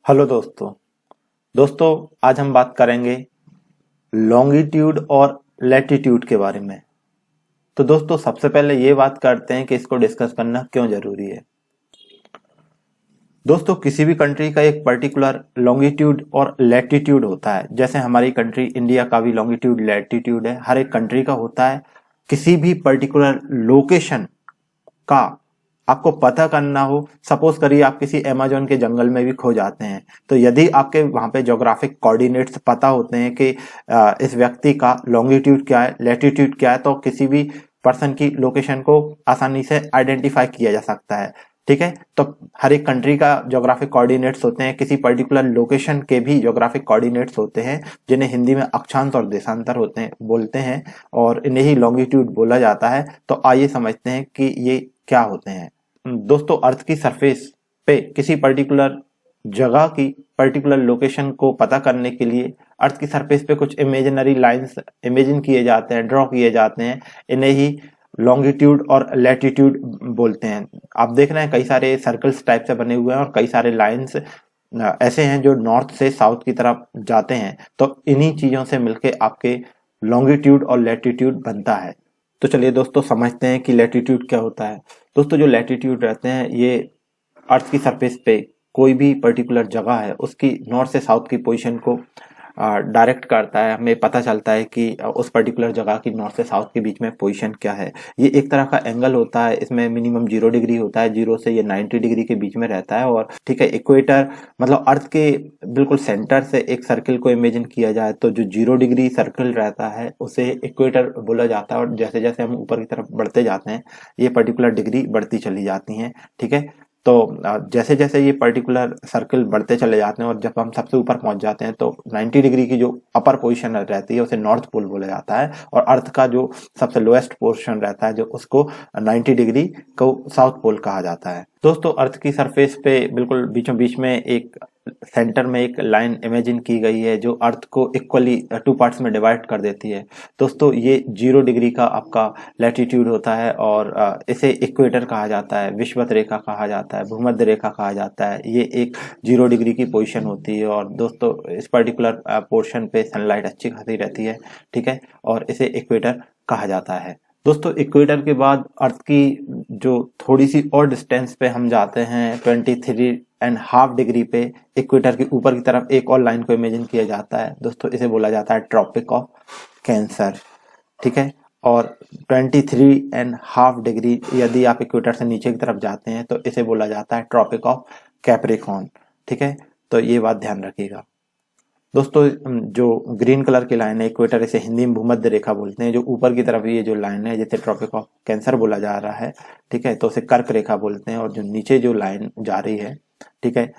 Hello दोस्तों। आज हम बात करेंगे लॉन्गिट्यूड और लैटिट्यूड के बारे में। तो दोस्तों सबसे पहले ये बात करते हैं कि इसको डिस्कस करना क्यों जरूरी है। दोस्तों किसी भी कंट्री का एक पर्टिकुलर लॉन्गिट्यूड और लैटिट्यूड होता है। जैसे हमारी कंट्री इंडिया का भी लॉन्गिट्यूड लैटिट्यूड है, हर एक कंट्री का होता है। किसी भी पर्टिकुलर लोकेशन का आपको पता करना हो, सपोज करिए आप किसी अमेज़न के जंगल में भी खो जाते हैं, तो यदि आपके वहां पे ज्योग्राफिक कोऑर्डिनेट्स पता होते हैं कि इस व्यक्ति का लॉन्गिट्यूड क्या है, लैटिट्यूड क्या है, तो किसी भी पर्सन की लोकेशन को आसानी से आइडेंटिफाई किया जा सकता है। ठीक है, तो हर एक कंट्री का ज्योग्राफिक कोऑर्डिनेट्स होते हैं, किसी पर्टिकुलर लोकेशन के भी ज्योग्राफिक कोऑर्डिनेट्स होते हैं जिन्हें हिंदी में अक्षांश और देशांतर होते हैं बोलते हैं, और इन्हें ही लॉन्गिट्यूड बोला जाता है। तो आइए समझते हैं कि ये क्या होते हैं। दोस्तों अर्थ की सरफेस पे किसी पर्टिकुलर जगह की पर्टिकुलर लोकेशन को पता करने के लिए अर्थ की सरफेस पे कुछ इमेजिनरी लाइंस इमेजिन किए जाते हैं, ड्रॉ किए जाते हैं। इन्हें ही लॉन्गिट्यूड और लैटिट्यूड बोलते हैं। आप देख रहे हैं कई सारे सर्कल्स टाइप से बने हुए हैं और कई सारे लाइंस ऐसे हैं जो नॉर्थ से साउथ की तरफ जाते हैं। तो इन्हीं चीजों से मिलके आपके लॉन्गिट्यूड और लैटिट्यूड बनता है। तो चलिए दोस्तों समझते हैं कि लैटिट्यूड क्या होता है। दोस्तों जो लैटिट्यूड रहते हैं ये अर्थ की सरफेस पे कोई भी पर्टिकुलर जगह है उसकी नॉर्थ से साउथ की पोजीशन को डायरेक्ट करता है। हमें पता चलता है कि उस पर्टिकुलर जगह की नॉर्थ से साउथ के बीच में पोजीशन क्या है। ये एक तरह का एंगल होता है, इसमें मिनिमम 0 डिग्री होता है, 0 से ये 90 डिग्री के बीच में रहता है। और ठीक है, इक्वेटर मतलब अर्थ के बिल्कुल सेंटर से एक सर्किल को इमेजिन किया जाए तो जो 0 डिग्री सर्किल रहता है उसे इक्वेटर बोला जाता है। और जैसे जैसे हम ऊपर की तरफ बढ़ते जाते हैं ये पर्टिकुलर डिग्री बढ़ती चली जाती है। ठीक है, तो जैसे जैसे ये पर्टिकुलर सर्कल बढ़ते चले जाते हैं और जब हम सबसे ऊपर पहुंच जाते हैं तो 90 डिग्री की जो अपर पोजीशन रहती है उसे नॉर्थ पोल बोला जाता है, और अर्थ का जो सबसे लोएस्ट पोर्शन रहता है जो उसको 90 डिग्री को साउथ पोल कहा जाता है। दोस्तों अर्थ की सरफेस पे बिल्कुल बीचों बीच में एक सेंटर में एक लाइन इमेजिन की गई है जो अर्थ को इक्वली 2 पार्ट्स में डिवाइड कर देती है। दोस्तों ये 0 डिग्री का आपका लैटिट्यूड होता है और इसे इक्वेटर कहा जाता है, विषुवत रेखा कहा जाता है, भूमध्य रेखा कहा जाता है। ये एक 0 डिग्री की पोजीशन होती है और दोस्तों इस पर्टिकुलर पोर्शन पे सनलाइट अच्छी खासी रहती है। ठीक है, और इसे इक्वेटर कहा जाता है। दोस्तों इक्वेटर के बाद अर्थ की जो थोड़ी सी और डिस्टेंस पे हम जाते हैं 23.5 डिग्री पे, इक्वेटर के ऊपर की तरफ एक और लाइन को इमेजिन किया जाता है। दोस्तों इसे बोला जाता है ट्रॉपिक ऑफ कैंसर। ठीक है, और 23.5 डिग्री यदि आप इक्वेटर से नीचे की तरफ जाते हैं तो इसे बोला जाता है ट्रॉपिक ऑफ कैप्रिकॉर्न। ठीक है, तो ये बात ध्यान रखिएगा। दोस्तों जो ग्रीन कलर की लाइन है इक्वेटर, इसे हिंदी में भूमध्य रेखा बोलते हैं। जो ऊपर की तरफ ये जो लाइन है जिसे ट्रॉपिक ऑफ कैंसर बोला जा रहा है, ठीक है, तो उसे कर्क रेखा बोलते हैं। और जो नीचे जो लाइन जा रही है, ठीक है,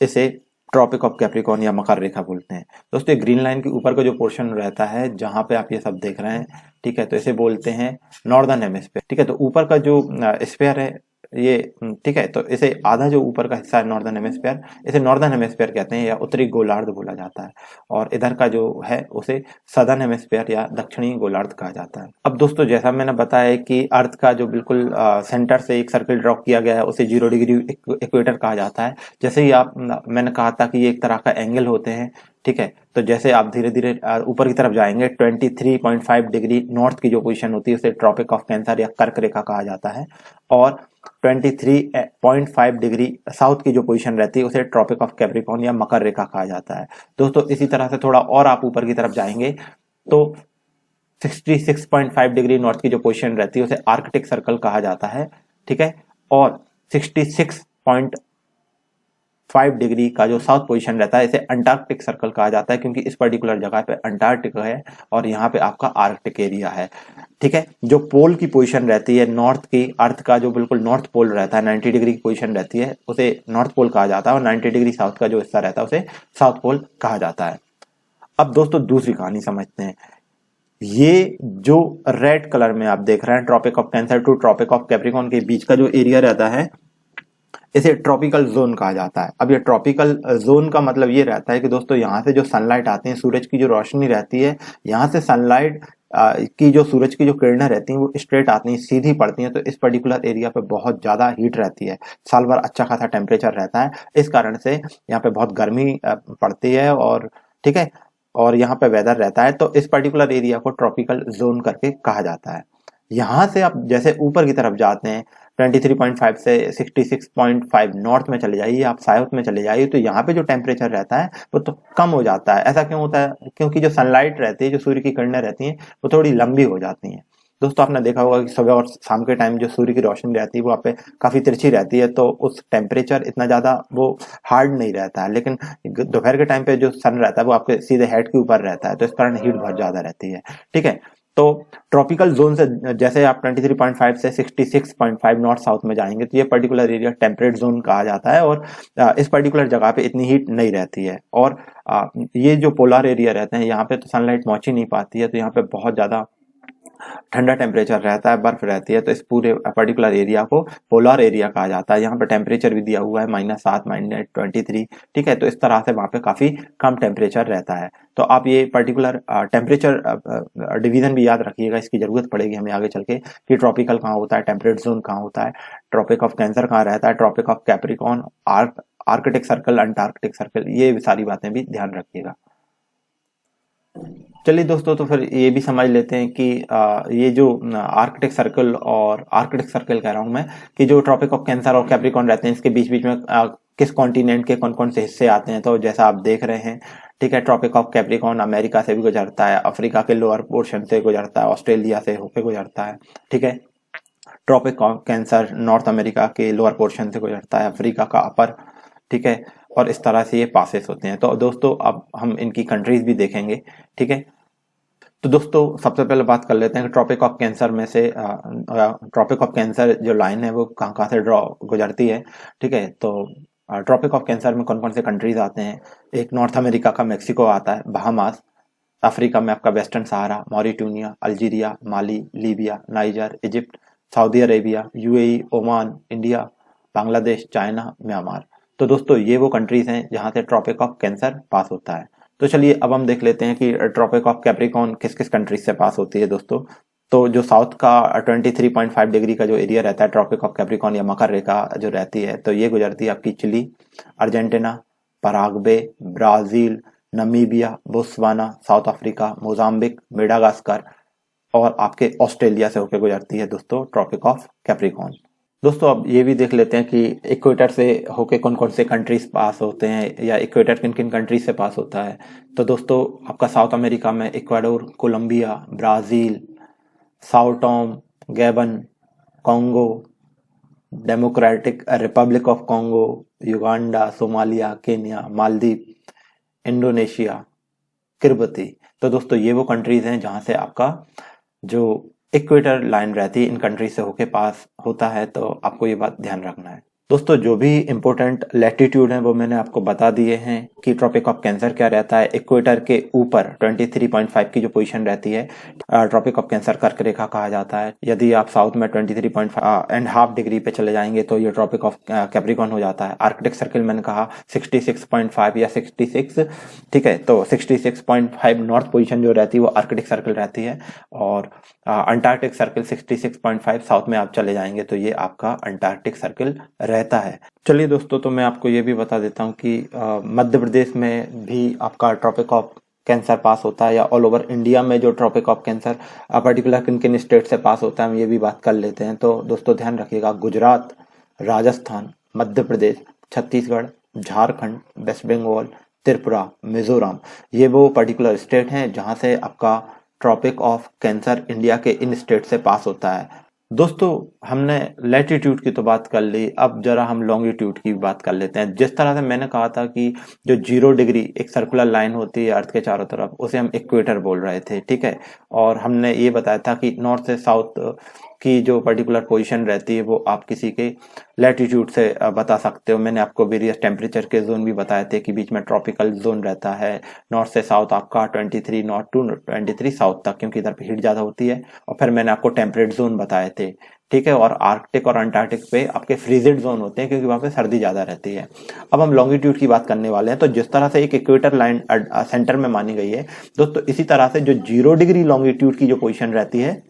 इसे ट्रॉपिक ऑफ कैप्रिकॉर्न या मकर रेखा बोलते हैं। दोस्तों ग्रीन लाइन के ऊपर का जो पोर्शन रहता है जहां पे आप ये सब देख रहे हैं, ठीक है, तो इसे बोलते हैं नॉर्दर्न हेमिस्फीयर। ठीक है, तो ऊपर का जो स्फीयर है ये, ठीक है, तो इसे आधा जो ऊपर का हिस्सा है नॉर्दर्न हेमिस्फीयर, इसे नॉर्दर्न हेमिस्फीयर कहते हैं या उत्तरी गोलार्ध बोला जाता है। और इधर का जो है उसे सदर्न हेमिस्फीयर या दक्षिणी गोलार्ध कहा जाता है। अब दोस्तों जैसा मैंने बताया कि अर्थ का जो बिल्कुल सेंटर से एक सर्किल ड्रॉ किया गया है उसे 0 डिग्री इक्वेटर कहा जाता है। जैसे ही मैंने कहा था कि ये एक तरह का एंगल होते हैं। ठीक है, तो जैसे आप धीरे धीरे ऊपर की तरफ जाएंगे 23.5 डिग्री नॉर्थ की जो पोजीशन होती है उसे ट्रॉपिक ऑफ कैंसर या कर्क रेखा कहा जाता है, और 23.5 डिग्री साउथ की जो पोजीशन रहती है उसे ट्रॉपिक ऑफ कैप्रिकॉर्न या मकर रेखा कहा जाता है। दोस्तों इसी तरह से थोड़ा और आप ऊपर की तरफ जाएंगे तो 66.5 डिग्री नॉर्थ की जो पोजीशन रहती है उसे आर्कटिक सर्कल कहा जाता है। ठीक है, और 66.5 डिग्री का जो साउथ पोजीशन रहता है इसे अंटार्कटिक सर्कल कहा जाता है, क्योंकि इस पर्टिकुलर जगह पे अंटार्कटिक है और यहाँ पे आपका आर्कटिक एरिया है। ठीक है, जो पोल की पोजीशन रहती है नॉर्थ की, अर्थ का जो बिल्कुल नॉर्थ पोल रहता है 90 डिग्री की पोजीशन रहती है उसे नॉर्थ पोल कहा जाता है, और 90 डिग्री साउथ का जो हिस्सा रहता है उसे साउथ पोल कहा जाता है। अब दोस्तों दूसरी कहानी समझते हैं। ये जो रेड कलर में आप देख रहे हैं tropic of cancer to tropic of Capricorn के बीच का जो एरिया रहता है इसे ट्रॉपिकल जोन कहा जाता है। अब ये ट्रॉपिकल जोन का मतलब ये रहता है कि दोस्तों यहाँ से जो सनलाइट आती है, सूरज की जो रोशनी रहती है, यहाँ से सनलाइट की जो सूरज की जो किरणें रहती हैं वो स्ट्रेट आती हैं, सीधी पड़ती हैं, तो इस पर्टिकुलर एरिया पे बहुत ज़्यादा हीट रहती है। साल भर अच्छा खासा टेम्परेचर रहता है, इस कारण से यहाँ पे बहुत गर्मी पड़ती है, और ठीक है, और यहाँ पे वेदर रहता है, तो इस पर्टिकुलर एरिया को ट्रॉपिकल जोन करके कहा जाता है। यहाँ से आप जैसे ऊपर की तरफ जाते हैं 23.5 से 66.5 नॉर्थ में चले जाइए, आप साउथ में चले जाइए, तो यहाँ पे जो टेम्परेचर रहता है वो तो कम हो जाता है। ऐसा क्यों होता है? क्योंकि जो सनलाइट रहती है, जो सूर्य की किरणें रहती हैं, वो थोड़ी लंबी हो जाती हैं। दोस्तों आपने देखा होगा कि सुबह और शाम के टाइम जो सूर्य की रोशनी रहती है वो आप पे काफी तिरछी रहती है, तो उस टेम्परेचर इतना ज्यादा वो हार्ड नहीं रहता है, लेकिन दोपहर के टाइम पे जो सन रहता है वो आपके सीधे हेड के ऊपर रहता है, तो इस कारण हीट बहुत ज्यादा रहती है। ठीक है, तो ट्रॉपिकल जोन से जैसे आप 23.5 से 66.5 नॉर्थ साउथ में जाएंगे तो ये पर्टिकुलर एरिया टेम्परेट जोन कहा जाता है, और इस पर्टिकुलर जगह पे इतनी हीट नहीं रहती है, और ये जो पोलर एरिया रहते हैं यहाँ पे तो सनलाइट पहुंच ही नहीं पाती है, तो यहाँ पे बहुत ज्यादा ठंडा टेम्परेचर रहता है, बर्फ रहती है, तो इस पूरे पर्टिकुलर एरिया को पोलर एरिया कहा जाता है। यहाँ पे टेम्परेचर भी दिया हुआ है -7 -23। ठीक है, तो इस तरह से वहाँ पे काफी कम टेम्परेचर रहता है। तो आप ये पर्टिकुलर टेम्परेचर डिवीजन भी याद रखिएगा, इसकी जरूरत पड़ेगी हमें आगे चल के, कि ट्रॉपिकल कहाँ होता है, टेम्परेट जोन कहाँ होता है, ट्रॉपिक ऑफ कैंसर कहाँ रहता है, tropic of Capricorn, Arctic circle, Antarctic circle, ये सारी बातें भी ध्यान रखिएगा। चलिए दोस्तों, तो फिर ये भी समझ लेते हैं कि ये जो आर्कटिक सर्कल, और आर्कटिक सर्कल कह रहा हूं मैं, कि जो ट्रॉपिक ऑफ कैंसर और कैप्रिकॉर्न रहते हैं, इसके बीच बीच में किस कॉन्टिनेंट के कौन कौन से हिस्से आते हैं। तो जैसा आप देख रहे हैं, ठीक है, ट्रॉपिक ऑफ कैप्रिकॉर्न अमेरिका से भी गुजरता है, अफ्रीका के लोअर पोर्शन से गुजरता है, ऑस्ट्रेलिया से होकर गुजरता है। ठीक है, tropic of cancer North America के लोअर पोर्शन से गुजरता है, अफ्रीका का अपर। ठीक है, और इस तरह से ये पासेस होते हैं। तो दोस्तों अब हम इनकी कंट्रीज भी देखेंगे। ठीक है, तो दोस्तों सबसे पहले बात कर लेते हैं कि ट्रॉपिक ऑफ कैंसर में से ट्रॉपिक ऑफ कैंसर जो लाइन है वो कहाँ कहाँ से ड्रॉ गुजरती है। ठीक है, तो ट्रॉपिक ऑफ कैंसर में कौन कौन से कंट्रीज आते हैं? एक नॉर्थ अमेरिका का मेक्सिको आता है, बहामास। अफ्रीका में आपका Western Sahara, Mauritania, Algeria, Mali, Libya, Niger, Egypt, Saudi Arabia, UAE, Oman, India, Bangladesh, China, Myanmar. तो दोस्तों ये वो कंट्रीज हैं जहां से ट्रॉपिक ऑफ कैंसर पास होता है। तो चलिए अब हम देख लेते हैं कि ट्रॉपिक ऑफ कैप्रिकॉर्न किस किस कंट्रीज से पास होती है दोस्तों। तो जो साउथ का 23.5 डिग्री का जो एरिया रहता है ट्रॉपिक ऑफ कैप्रिकॉर्न या मकर रेखा जो रहती है, तो ये गुजरती है आपकी Chile, Argentina, Paraguay, Brazil, Namibia, Botswana, South Africa, Mozambique, Madagascar, और आपके ऑस्ट्रेलिया से होकर गुजरती है दोस्तों ट्रॉपिक ऑफ कैप्रिकॉर्न। दोस्तों अब ये भी देख लेते हैं कि इक्वेटर से होके कौन कौन से कंट्रीज पास होते हैं, या इक्वेटर किन किन कंट्रीज से पास होता है। तो दोस्तों आपका साउथ अमेरिका में Ecuador, Colombia, Brazil, Sao Tome, Gabon, Congo, Democratic Republic of Congo, Uganda, Somalia, Kenya, Maldives, Indonesia, Kiribati. तो दोस्तों ये वो कंट्रीज हैं जहां से आपका जो इक्वेटर लाइन रहती है इन कंट्री से होके पास होता है, तो आपको ये बात ध्यान रखना है। दोस्तों जो भी इंपॉर्टेंट लैटिट्यूड है वो मैंने आपको बता दिए हैं कि ट्रॉपिक ऑफ कैंसर क्या रहता है। इक्वेटर के ऊपर 23.5 की जो पोजीशन रहती है ट्रॉपिक ऑफ कैंसर कर्क रेखा कहा जाता है। यदि आप साउथ में 23.5 डिग्री पे चले जाएंगे तो ये ट्रॉपिक ऑफ कैप्रिकॉर्न हो जाता है। आर्कटिक सर्कल मैंने कहा 66.5 या 66, ठीक है, तो 66.5 नॉर्थ पोजीशन जो रहती है वो आर्कटिक सर्कल रहती है, और अंटार्कटिक सर्कल 66.5 साउथ में आप चले जाएंगे तो ये आपका अंटार्कटिक सर्कल रहता है। चलिए दोस्तों, तो मैं आपको ये भी बता देता हूँ कि मध्य प्रदेश में भी आपका ट्रॉपिक ऑफ कैंसर पास होता है, या ऑल ओवर इंडिया में जो ट्रॉपिक ऑफ कैंसर पर्टिकुलर किन किन स्टेट से पास होता है हम ये भी बात कर लेते हैं। तो दोस्तों ध्यान रखिएगा, गुजरात, राजस्थान, मध्य प्रदेश, छत्तीसगढ़, झारखंड, वेस्ट बंगाल, त्रिपुरा, मिजोरम, ये वो पर्टिकुलर स्टेट हैं जहां से आपका ट्रॉपिक ऑफ कैंसर इंडिया के इन स्टेट से पास होता है। दोस्तों हमने लैटिट्यूड की तो बात कर ली, अब जरा हम लॉन्गिट्यूड की बात कर लेते हैं। जिस तरह से मैंने कहा था कि जो 0 डिग्री एक सर्कुलर लाइन होती है अर्थ के चारों तरफ, उसे हम इक्वेटर बोल रहे थे, ठीक है, और हमने ये बताया था कि नॉर्थ से साउथ की जो पर्टिकुलर पोजीशन रहती है वो आप किसी के लैटिट्यूड से बता सकते हो। मैंने आपको वेरियस टेम्परेचर के जोन भी बताए थे कि बीच में ट्रॉपिकल जोन रहता है, नॉर्थ से साउथ आपका 23 नॉर्थ टू 23 साउथ तक, क्योंकि इधर पे हीट ज्यादा होती है। और फिर मैंने आपको टेम्परेट जोन बताए थे ठीक है, और आर्कटिक और अंटार्कटिक पे आपके फ्रीजेड जोन होते हैं क्योंकि वहां पे सर्दी ज्यादा रहती है। अब हम लॉन्गिट्यूड की बात करने वाले हैं। तो जिस तरह से एक इक्वेटर लाइन सेंटर में मानी गई है दोस्तों, इसी तरह से जो 0 डिग्री लॉन्गिट्यूड की जो पोजीशन रहती है,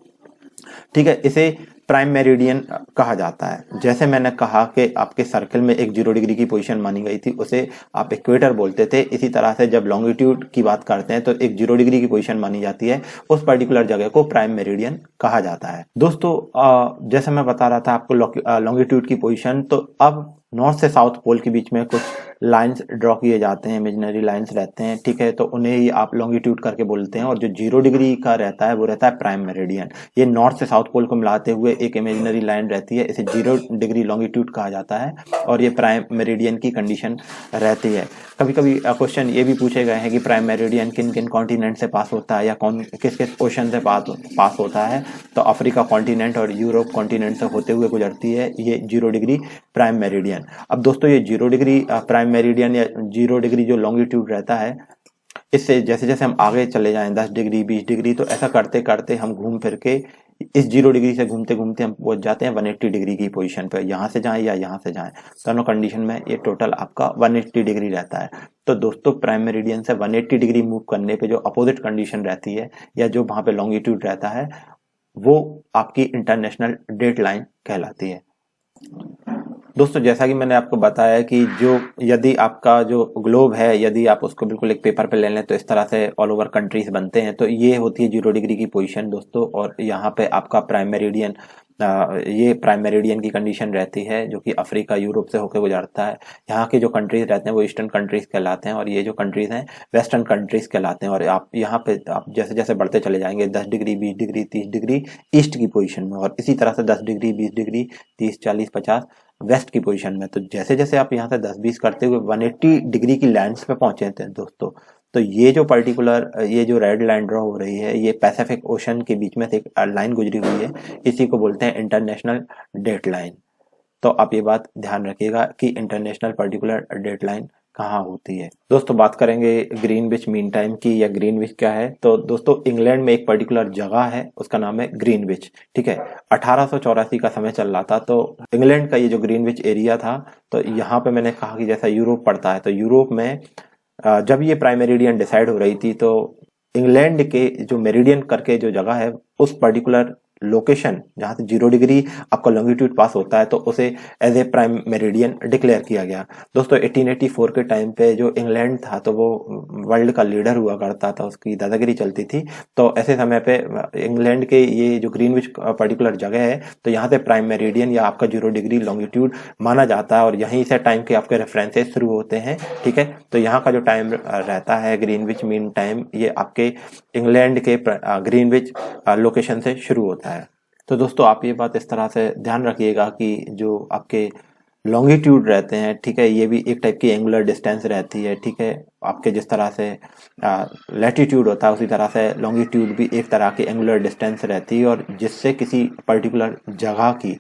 ठीक है, इसे प्राइम मेरिडियन कहा जाता है। जैसे मैंने कहा कि आपके सर्कल में एक 0 डिग्री की पोजीशन मानी गई थी, उसे आप इक्वेटर बोलते थे। इसी तरह से जब लॉन्गिट्यूड की बात करते हैं तो एक 0 डिग्री की पोजीशन मानी जाती है, उस पर्टिकुलर जगह को प्राइम मेरिडियन कहा जाता है। दोस्तों जैसे मैं बता रहा था आपको लॉन्गिट्यूड की पोजीशन, तो अब नॉर्थ से साउथ पोल के बीच में कुछ लाइंस ड्रॉ किए जाते हैं, इमेजिनरी लाइंस रहते हैं, ठीक है, तो उन्हें ही आप लॉन्गिट्यूड करके बोलते हैं। और जो 0 डिग्री का रहता है वो रहता है प्राइम मेरिडियन। ये नॉर्थ से साउथ पोल को मिलाते हुए एक इमेजिनरी लाइन रहती है, इसे 0 डिग्री लॉन्गिट्यूड कहा जाता है और ये प्राइम मेरिडियन की कंडीशन रहती है। कभी कभी क्वेश्चन ये भी पूछे गए हैं कि प्राइम मेरिडियन किन किन कॉन्टिनेंट से पास होता है या किस किस ओशन से पास होता है। तो अफ्रीका कॉन्टिनेंट और यूरोप कॉन्टिनेंट से होते हुए गुजरती है ये 0 डिग्री प्राइम मेरिडियन। अब दोस्तों ये 0 डिग्री प्राइम मेरिडियन या 0 डिग्री जो लॉन्गिट्यूड रहता है, इससे जैसे जैसे हम आगे चले जाएं 10 डिग्री 20 डिग्री, तो ऐसा करते करते हम घूम फिर के इस 0 डिग्री से घूमते घूमते हम पहुंच जाते हैं 180 डिग्री की पोजीशन पे। यहाँ से जाएं या यहाँ से जाएं, दोनों कंडीशन में ये टोटल आपका 180 डिग्री रहता है। तो दोस्तों प्राइम मेरिडियन से 180 डिग्री मूव करने पे जो अपोजिट कंडीशन रहती है या जो वहां पे लॉन्गिट्यूड रहता है, वो आपकी इंटरनेशनल डेट लाइन कहलाती है। दोस्तों जैसा कि मैंने आपको बताया कि जो यदि आपका जो ग्लोब है, यदि आप उसको बिल्कुल एक पेपर पे ले लें तो इस तरह से ऑल ओवर कंट्रीज बनते हैं। तो ये होती है 0 डिग्री की पोजीशन दोस्तों, और यहाँ पे आपका प्राइम मेरिडियन, ये प्राइम मेरिडियन की कंडीशन रहती है जो कि अफ्रीका यूरोप से होकर गुजरता है। यहाँ के जो कंट्रीज रहते हैं वो ईस्टर्न कंट्रीज कहलाते हैं और ये जो कंट्रीज हैं वेस्टर्न कंट्रीज कहलाते हैं। और आप यहाँ पे आप जैसे जैसे बढ़ते चले जाएंगे 10 डिग्री 20 डिग्री 30 डिग्री ईस्ट की पोजीशन में, और इसी तरह से 10 डिग्री 20 डिग्री 30 40 50 वेस्ट की पोजीशन में। तो जैसे जैसे आप यहाँ से 10-20 करते हुए 180 डिग्री की लैंड्स पे पहुंचे थे दोस्तों, तो ये जो पर्टिकुलर ये जो रेड लाइन ड्रॉ हो रही है, ये पैसिफिक ओशन के बीच में से एक लाइन गुजरी हुई है, इसी को बोलते हैं इंटरनेशनल डेट लाइन। तो आप ये बात ध्यान रखिएगा कि इंटरनेशनल पर्टिकुलर डेट लाइन कहाँ होती है। दोस्तों बात करेंगे ग्रीनविच मीन टाइम की, या ग्रीनविच क्या है। तो दोस्तों इंग्लैंड में एक पर्टिकुलर जगह है, उसका नाम है ग्रीनविच, ठीक है। 1884 का समय चल रहा था, तो इंग्लैंड का ये जो ग्रीनविच एरिया था, तो यहाँ पे मैंने कहा कि जैसा यूरोप पड़ता है, तो यूरोप में जब ये प्राइम मेरिडियन डिसाइड हो रही थी, तो इंग्लैंड के जो मेरिडियन करके जो जगह है, उस पर्टिकुलर लोकेशन जहां से 0 डिग्री आपका लॉन्गिट्यूड पास होता है, तो उसे as a prime meridian declare किया गया। दोस्तों 1884 के टाइम पे जो इंग्लैंड था, तो वो वर्ल्ड का लीडर हुआ करता था, उसकी दादागिरी चलती थी। तो ऐसे समय पे इंग्लैंड के ये जो ग्रीनविच पर्टिकुलर जगह है, तो यहाँ से प्राइम मेरिडियन या आपका 0 डिग्री लॉन्गिट्यूड माना जाता है, और यहीं से टाइम के आपके रेफरेंसेस शुरू होते हैं, ठीक है। तो यहाँ का जो टाइम रहता है ग्रीनविच मीन टाइम, ये आपके इंग्लैंड के ग्रीनविच लोकेशन से शुरू होता है। तो दोस्तों आप ये बात इस तरह से ध्यान रखिएगा कि जो आपके लॉन्गिट्यूड रहते हैं, ठीक है, ये भी एक टाइप की एंगुलर डिस्टेंस रहती है, ठीक है। आपके जिस तरह से लैटिट्यूड होता है, उसी तरह से लॉन्गिट्यूड भी एक तरह की एंगुलर डिस्टेंस रहती है, और जिससे किसी पर्टिकुलर जगह की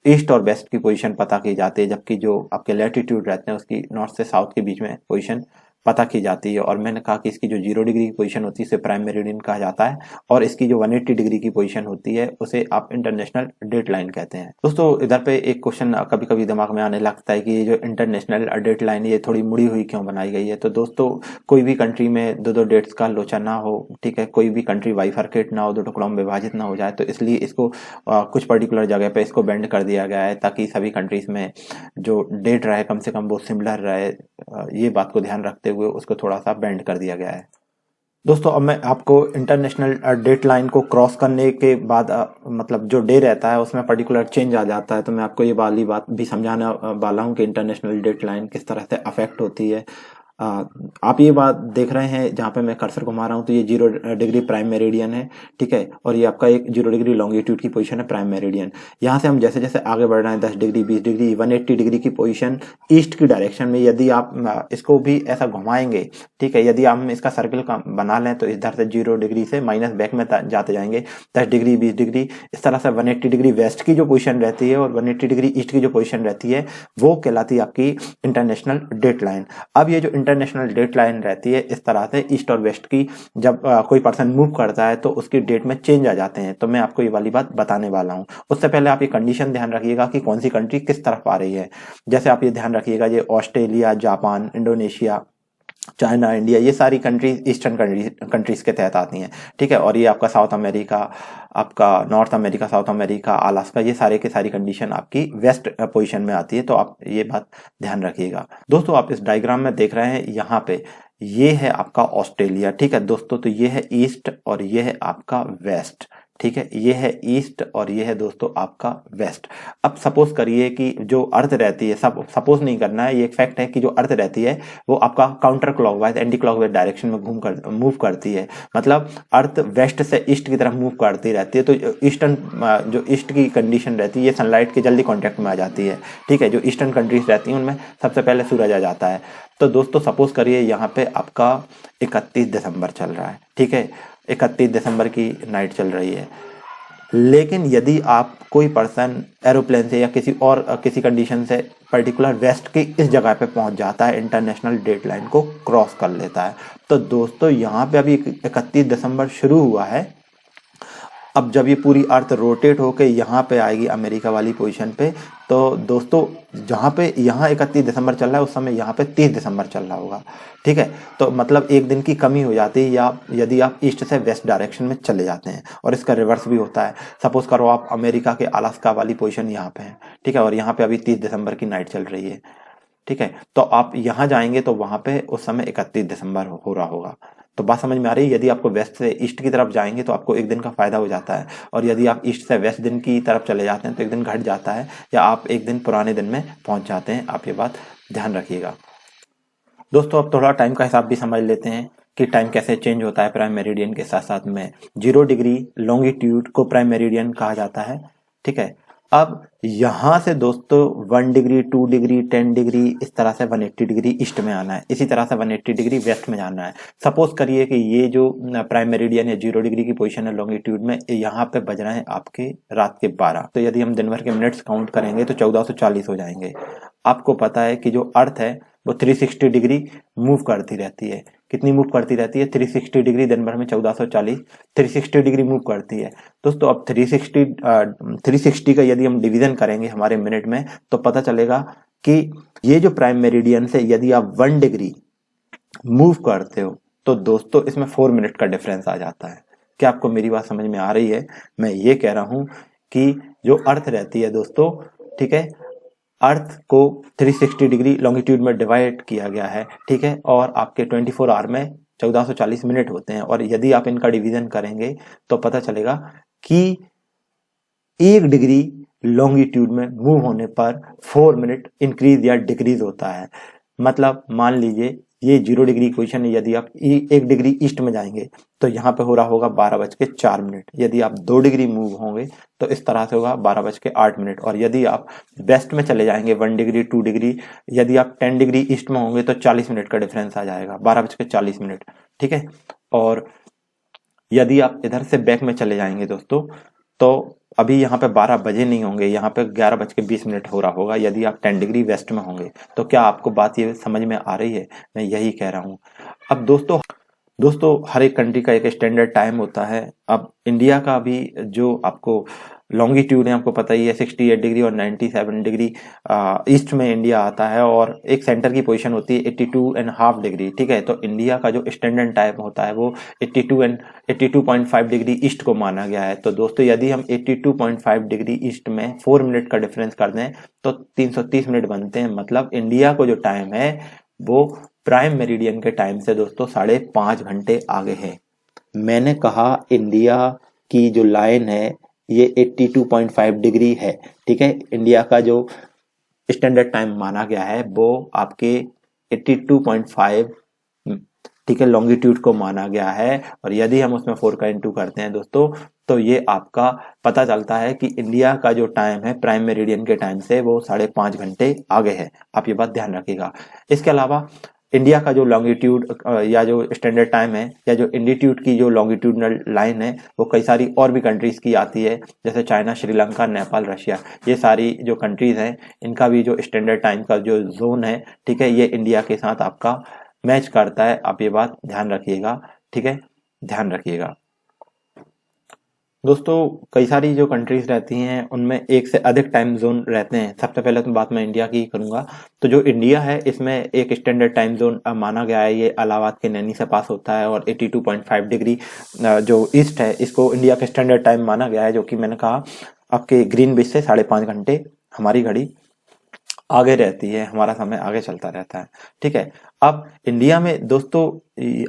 ईस्ट और वेस्ट की पोजीशन पता की जाती है, जबकि जो आपके लैटिट्यूड रहते हैं उसकी नॉर्थ से साउथ के बीच में पोजीशन पता की जाती है। और मैंने कहा कि इसकी जो 0 डिग्री की पोजीशन होती है उसे प्राइम मेरिडियन कहा जाता है, और इसकी जो 180 डिग्री की पोजीशन होती है उसे आप इंटरनेशनल डेट लाइन कहते हैं। दोस्तों इधर पे एक क्वेश्चन कभी कभी दिमाग में आने लगता है कि ये जो इंटरनेशनल डेट लाइन ये थोड़ी मुड़ी हुई क्यों बनाई गई है। तो दोस्तों कोई भी कंट्री में दो डेट्स का लोचा ना हो, ठीक है, कोई भी कंट्री बाइफरकेट ना हो, दो टुकड़ों में विभाजित ना हो जाए, तो इसलिए इसको कुछ पर्टिकुलर जगह पे इसको बेंड कर दिया गया है, ताकि सभी कंट्रीज में जो डेट रहे कम से कम वो सिमिलर रहे। ये बात को ध्यान रखते हुए उसको थोड़ा सा बेंड कर दिया गया है। दोस्तों अब मैं आपको इंटरनेशनल डेट लाइन को क्रॉस करने के बाद मतलब जो डे रहता है उसमें पर्टिकुलर चेंज आ जाता है, तो मैं आपको ये वाली बात भी समझाने वाला हूँ कि इंटरनेशनल डेट लाइन किस तरह से अफेक्ट होती है। आप ये बात देख रहे हैं जहाँ पे मैं कर्सर घुमा रहा हूँ, तो ये 0 डिग्री प्राइम मेरिडियन है, ठीक है, और ये आपका एक 0 डिग्री लॉन्गिट्यूड की पोजीशन है प्राइम मेरिडियन। यहाँ से हम जैसे जैसे आगे बढ़ रहे हैं 10 डिग्री 20 डिग्री 180 डिग्री की पोजीशन ईस्ट की डायरेक्शन में, यदि आप इसको भी ऐसा घुमाएंगे, ठीक है, यदि हम इसका सर्कल का बना लें, तो इधर से 0 डिग्री से माइनस बैक में जाते जाएंगे 10 डिग्री 20 डिग्री, इस तरह से 180 डिग्री वेस्ट की जो पोजीशन रहती है और 180 डिग्री ईस्ट की जो पोजीशन रहती है वो कहलाती है आपकी इंटरनेशनल डेट लाइन। अब ये जो इंटरनेशनल डेट लाइन रहती है इस तरह से ईस्ट और वेस्ट की, जब कोई पर्सन मूव करता है तो उसकी डेट में चेंज आ जाते हैं। तो मैं आपको ये वाली बात बताने वाला हूँ। उससे पहले आप ये कंडीशन ध्यान रखिएगा कि कौन सी कंट्री किस तरफ आ रही है। जैसे आप ये ध्यान रखिएगा, ये Australia, Japan, Indonesia, China, India, ये सारी कंट्रीज ईस्टर्न कंट्रीज के तहत आती हैं, ठीक है। और ये आपका साउथ अमेरिका, आपका north America, south America, Alaska, ये सारे के सारी कंडीशन आपकी वेस्ट पोजीशन में आती है। तो आप ये बात ध्यान रखिएगा। दोस्तों आप इस डायग्राम में देख रहे हैं, यहाँ पे ये है आपका ऑस्ट्रेलिया, ठीक है दोस्तों। तो ये है ईस्ट और ये है आपका वेस्ट, ठीक है। ये है ईस्ट और ये है दोस्तों आपका वेस्ट। अब सपोज करिए कि जो अर्थ रहती है, सब सपोज नहीं करना है, ये एक फैक्ट है कि जो अर्थ रहती है वो आपका counter clockwise, anti clockwise direction में मूव करती है। मतलब अर्थ वेस्ट से ईस्ट की तरफ मूव करती रहती है। तो ईस्टर्न, जो ईस्ट की कंडीशन रहती है, ये सनलाइट के जल्दी कॉन्टेक्ट में आ जाती है, ठीक है। जो ईस्टर्न कंट्रीज रहती हैं उनमें सबसे पहले सूरज आ जाता है। तो दोस्तों सपोज करिए यहाँ पे आपका 31 दिसंबर चल रहा है, ठीक है। 31 दिसंबर की नाइट चल रही है। लेकिन यदि आप कोई पर्सन एरोप्लेन से या किसी कंडीशन से पर्टिकुलर वेस्ट की इस जगह पे पहुंच जाता है, इंटरनेशनल डेट लाइन को क्रॉस कर लेता है, तो दोस्तों यहाँ पे अभी 31 दिसंबर शुरू हुआ है। अब जब ये पूरी अर्थ रोटेट होके यहाँ पे आएगी अमेरिका वाली पोजीशन पे, तो दोस्तों जहाँ पे यहाँ 31 दिसंबर चल रहा है उस समय यहाँ पे 30 दिसंबर चल रहा होगा, ठीक है। तो मतलब एक दिन की कमी हो जाती है, या यदि आप ईस्ट से वेस्ट डायरेक्शन में चले जाते हैं। और इसका रिवर्स भी होता है। सपोज करो आप अमेरिका के अलास्का वाली पोजीशन यहाँ पे है, ठीक है, और यहाँ पे अभी 30 दिसंबर की नाइट चल रही है, ठीक है। तो आप यहाँ जाएंगे तो वहां पे उस समय 31 दिसंबर हो रहा होगा। तो बात समझ में आ रही है। यदि आपको वेस्ट से ईस्ट की तरफ जाएंगे तो आपको एक दिन का फायदा हो जाता है, और यदि आप ईस्ट से वेस्ट दिन की तरफ चले जाते हैं तो एक दिन घट जाता है, या आप एक दिन पुराने दिन में पहुंच जाते हैं। आप ये बात ध्यान रखिएगा। दोस्तों अब थोड़ा टाइम का हिसाब भी समझ लेते हैं कि टाइम कैसे चेंज होता है प्राइम मेरिडियन के साथ साथ में। 0 डिग्री लॉन्गिट्यूड को प्राइम मेरिडियन कहा जाता है, ठीक है। अब यहां से दोस्तों 1 डिग्री, 2 डिग्री, 10 डिग्री, इस तरह से 180 डिग्री ईस्ट में आना है। इसी तरह से 180 डिग्री वेस्ट में जाना है। सपोज करिए कि ये जो प्राइम मेरिडियन या 0 डिग्री की पोजीशन है लॉन्गिट्यूड में, यहाँ पे बज रहे हैं आपके रात के 12। तो यदि हम दिन भर के मिनट्स काउंट करेंगे तो 1440 हो जाएंगे। आपको पता है कि जो अर्थ है वो 360 डिग्री मूव करती रहती है। कितनी मूव करती रहती है? 360 डिग्री। दिन भर में 1440 360 डिग्री मूव करती है। दोस्तों अब 360 का यदि हम डिवीजन करेंगे हमारे मिनट में तो पता चलेगा कि ये जो प्राइम मेरिडियन से यदि आप 1 डिग्री मूव करते हो तो दोस्तों इसमें 4 मिनट का डिफरेंस आ जाता है। क्या आपको मेरी बात समझ में आ रही है? मैं ये कह रहा हूं कि जो अर्थ रहती है दोस्तों, ठीक है, अर्थ को 360 डिग्री लॉन्गिट्यूड में डिवाइड किया गया है, ठीक है, और आपके 24 आवर में 1440 मिनट होते हैं। और यदि आप इनका डिवीजन करेंगे तो पता चलेगा कि 1 डिग्री लॉन्गिट्यूड में मूव होने पर 4 मिनट इंक्रीज या डिक्रीज होता है। मतलब मान लीजिए ये 0 डिग्री इक्वेशन है, यदि आप 1 डिग्री ईस्ट में जाएंगे तो यहाँ पे हो रहा होगा 12:04। यदि आप 2 डिग्री मूव होंगे तो इस तरह से होगा 12:08। और यदि आप वेस्ट में चले जाएंगे 1 डिग्री 2 डिग्री, यदि आप 10 डिग्री ईस्ट में होंगे तो 40 मिनट का डिफरेंस आ जाएगा, 12:40, ठीक है। और यदि आप इधर से बैक में चले जाएंगे दोस्तों तो अभी यहाँ पे 12 बजे नहीं होंगे, यहाँ पे 11:20 हो रहा होगा यदि आप 10 डिग्री वेस्ट में होंगे। तो क्या आपको बात ये समझ में आ रही है? मैं यही कह रहा हूँ। अब दोस्तों हर एक कंट्री का एक स्टैंडर्ड टाइम होता है। अब इंडिया का भी जो आपको लॉन्गिट्यूड है आपको पता ही है 68 डिग्री और 97 डिग्री ईस्ट में इंडिया आता है, और एक सेंटर की पोजीशन होती है 82.5 डिग्री, ठीक है। तो इंडिया का जो स्टैंडर्ड टाइम होता है वो 82.5 डिग्री ईस्ट को माना गया है। तो दोस्तों यदि हम 82.5 डिग्री ईस्ट में 4 मिनट का डिफरेंस कर दें तो 330 मिनट बनते हैं। मतलब इंडिया को जो टाइम है वो प्राइम मेरिडियन के टाइम से दोस्तों 5.5 घंटे आगे है। मैंने कहा इंडिया की जो लाइन है ये 82.5 डिग्री है, ठीक है। इंडिया का जो स्टैंडर्ड टाइम माना गया है वो आपके 82.5, ठीक है, लॉन्गिट्यूड को माना गया है। और यदि हम उसमें 4 का इंटू करते हैं दोस्तों तो ये आपका पता चलता है कि इंडिया का जो टाइम है प्राइम मेरिडियन के टाइम से वो 5.5 घंटे आगे है। आप ये बात ध्यान रखिएगा। इसके अलावा इंडिया का जो लॉन्गिट्यूड या जो स्टैंडर्ड टाइम है या जो इंडिट्यूड की जो लॉन्गिट्यूडनल लाइन है वो कई सारी और भी कंट्रीज की आती है, जैसे चाइना, श्रीलंका, नेपाल, रशिया, ये सारी जो कंट्रीज हैं इनका भी जो स्टैंडर्ड टाइम का जो जोन है, ठीक है, ये इंडिया के साथ आपका मैच करता है। आप ये बात ध्यान रखिएगा, ठीक है, ध्यान रखिएगा। दोस्तों कई सारी जो कंट्रीज रहती हैं उनमें एक से अधिक टाइम जोन रहते हैं। सबसे पहले तो बात मैं इंडिया की करूंगा। तो जो इंडिया है इसमें एक स्टैंडर्ड टाइम जोन माना गया है, ये इलाहाबाद के नैनी से पास होता है और 82.5 डिग्री जो ईस्ट है इसको इंडिया का स्टैंडर्ड टाइम माना गया है, जो कि मैंने कहा आपके ग्रीनविच से 5.5 घंटे हमारी घड़ी आगे रहती है, हमारा समय आगे चलता रहता है, ठीक है। अब इंडिया में दोस्तों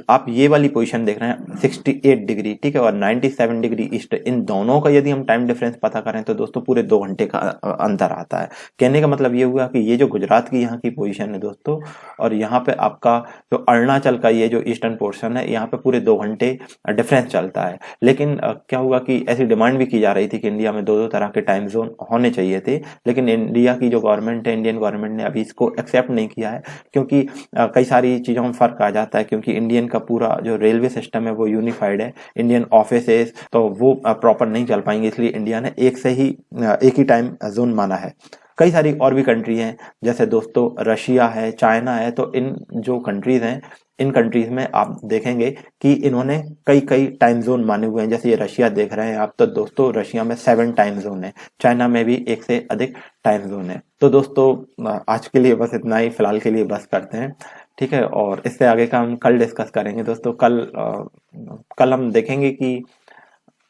आप ये वाली पोजीशन देख रहे हैं 68 डिग्री, ठीक है, और 97 डिग्री ईस्ट, इन दोनों का यदि हम टाइम डिफरेंस पता करें तो दोस्तों पूरे 2 घंटे का अंतर आता है। कहने का मतलब ये हुआ कि ये जो गुजरात की यहाँ की पोजीशन है दोस्तों, और यहाँ पे आपका जो अरुणाचल का ये जो ईस्टर्न पोर्शन है, यहाँ पे पूरे 2 घंटे डिफरेंस चलता है। लेकिन क्या हुआ कि ऐसी डिमांड भी की जा रही थी कि इंडिया में 2-2 तरह के टाइम जोन होने चाहिए थे, लेकिन इंडिया की जो गवर्नमेंट है, इंडियन गवर्नमेंट ने अभी इसको एक्सेप्ट नहीं किया है, क्योंकि कई सारी चीज़ों में फ़र्क आ जाता है। क्योंकि इंडियन का पूरा जो रेलवे सिस्टम है वो यूनिफाइड है, इंडियन ऑफिसेस तो वो प्रॉपर नहीं चल पाएंगे, इसलिए इंडिया ने एक ही टाइम जोन माना है। कई सारी और भी कंट्री हैं, जैसे दोस्तों रशिया है, चाइना है, तो इन जो कंट्रीज हैं, इन कंट्रीज में आप देखेंगे कि इन्होंने कई कई टाइम जोन माने हुए हैं। जैसे ये रशिया देख रहे हैं आप, तो दोस्तों रशिया में 7 टाइम जोन है, चाइना में भी एक से अधिक टाइम जोन है। तो दोस्तों आज के लिए बस इतना ही, फिलहाल के लिए बस करते हैं, ठीक है, और इससे आगे का हम कल डिस्कस करेंगे दोस्तों। कल हम देखेंगे कि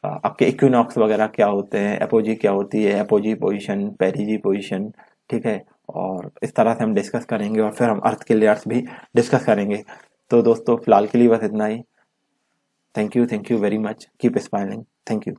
आपके इक्विनॉक्स वगैरह क्या होते हैं, एपोजी क्या होती है, एपोजी पोजीशन, पेरिजी पोजीशन, ठीक है, और इस तरह से हम डिस्कस करेंगे और फिर हम अर्थ के लेयर्स भी डिस्कस करेंगे। तो दोस्तों फिलहाल के लिए बस इतना ही। Thank you very much, keep smiling, thank you.